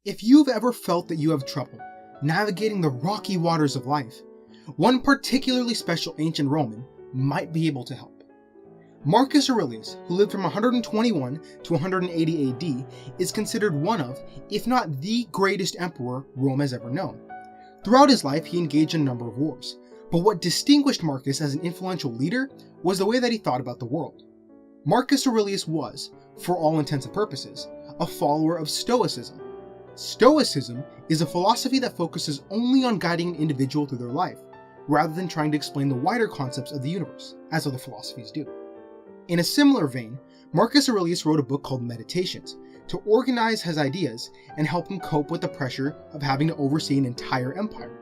If you've ever felt that you have trouble navigating the rocky waters of life, one particularly special ancient Roman might be able to help. Marcus Aurelius, who lived from 121 to 180 AD, is considered one of, if not the greatest emperor Rome has ever known. Throughout his life, he engaged in a number of wars, but what distinguished Marcus as an influential leader was the way that he thought about the world. Marcus Aurelius was, for all intents and purposes, a follower of Stoicism. Stoicism is a philosophy that focuses only on guiding an individual through their life, rather than trying to explain the wider concepts of the universe, as other philosophies do. In a similar vein, Marcus Aurelius wrote a book called Meditations to organize his ideas and help him cope with the pressure of having to oversee an entire empire.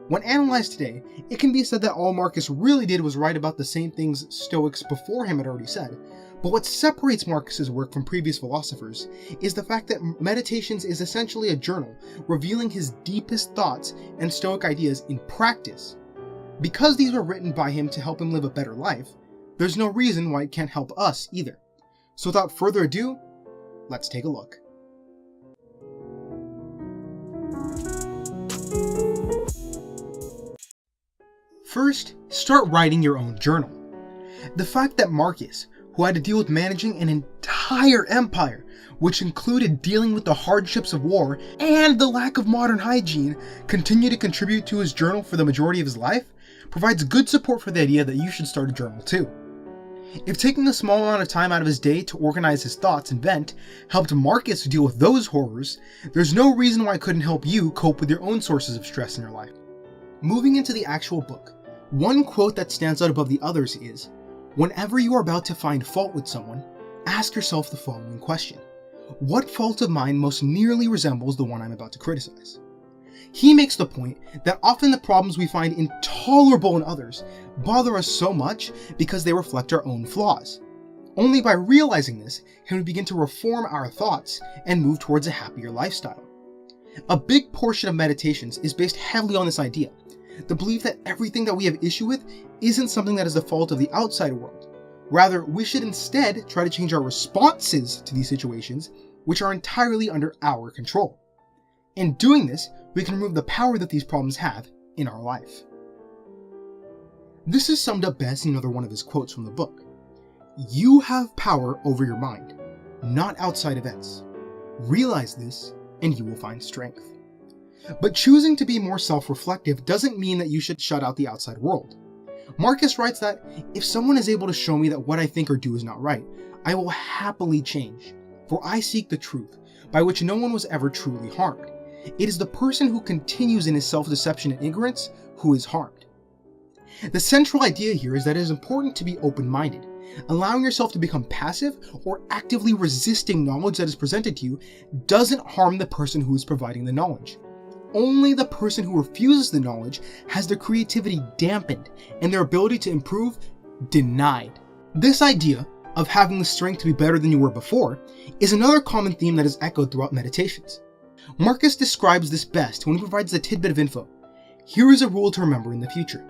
When analyzed today, it can be said that all Marcus really did was write about the same things Stoics before him had already said, but what separates Marcus's work from previous philosophers is the fact that Meditations is essentially a journal revealing his deepest thoughts and Stoic ideas in practice. Because these were written by him to help him live a better life, there's no reason why it can't help us either. So without further ado, let's take a look. First, start writing your own journal. The fact that Marcus, who had to deal with managing an entire empire, which included dealing with the hardships of war and the lack of modern hygiene, continued to contribute to his journal for the majority of his life, provides good support for the idea that you should start a journal too. If taking a small amount of time out of his day to organize his thoughts and vent helped Marcus deal with those horrors, there's no reason why it couldn't help you cope with your own sources of stress in your life. Moving into the actual book, one quote that stands out above the others is, "Whenever you are about to find fault with someone, ask yourself the following question. What fault of mine most nearly resembles the one I'm about to criticize?" He makes the point that often the problems we find intolerable in others bother us so much because they reflect our own flaws. Only by realizing this can we begin to reform our thoughts and move towards a happier lifestyle. A big portion of Meditations is based heavily on this idea, the belief that everything that we have issue with isn't something that is the fault of the outside world. Rather, we should instead try to change our responses to these situations, which are entirely under our control. In doing this, we can remove the power that these problems have in our life. This is summed up best in another one of his quotes from the book. "You have power over your mind, not outside events. Realize this, and you will find strength." But choosing to be more self-reflective doesn't mean that you should shut out the outside world. Marcus writes that, "If someone is able to show me that what I think or do is not right, I will happily change, for I seek the truth, by which no one was ever truly harmed. It is the person who continues in his self-deception and ignorance who is harmed." The central idea here is that it is important to be open-minded. Allowing yourself to become passive or actively resisting knowledge that is presented to you doesn't harm the person who is providing the knowledge. Only the person who refuses the knowledge has their creativity dampened and their ability to improve denied. This idea of having the strength to be better than you were before is another common theme that is echoed throughout Meditations. Marcus describes this best when he provides a tidbit of info. "Here is a rule to remember in the future.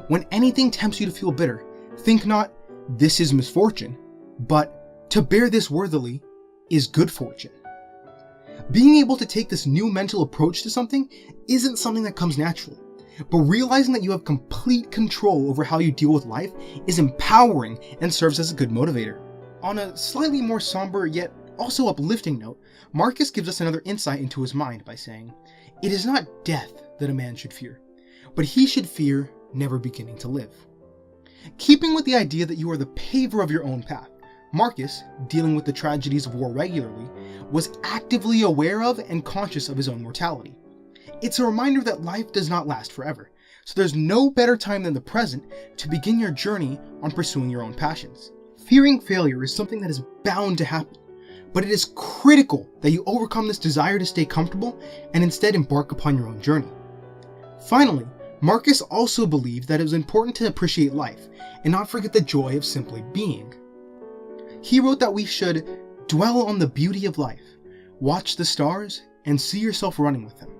When anything tempts you to feel bitter, think not, 'This is misfortune,' but 'To bear this worthily is good fortune.'" Being able to take this new mental approach to something isn't something that comes naturally, but realizing that you have complete control over how you deal with life is empowering and serves as a good motivator. On a slightly more somber yet also uplifting note, Marcus gives us another insight into his mind by saying, "It is not death that a man should fear, but he should fear never beginning to live." Keeping with the idea that you are the paver of your own path, Marcus, dealing with the tragedies of war regularly, was actively aware of and conscious of his own mortality. It's a reminder that life does not last forever, so there's no better time than the present to begin your journey on pursuing your own passions. Fearing failure is something that is bound to happen, but it is critical that you overcome this desire to stay comfortable and instead embark upon your own journey. Finally, Marcus also believed that it was important to appreciate life and not forget the joy of simply being. He wrote that we should dwell on the beauty of life, watch the stars, and see yourself running with them.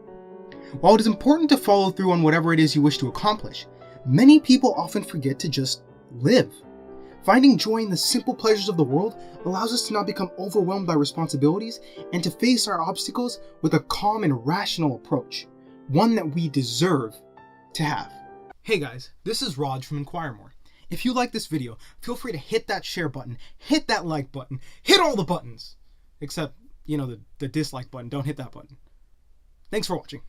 While it is important to follow through on whatever it is you wish to accomplish, many people often forget to just live. Finding joy in the simple pleasures of the world allows us to not become overwhelmed by responsibilities and to face our obstacles with a calm and rational approach, one that we deserve to have. Hey guys, this is Raj from Inquire. If you like this video, feel free to hit that share button, hit that like button, hit all the buttons! Except, the dislike button. Don't hit that button. Thanks for watching.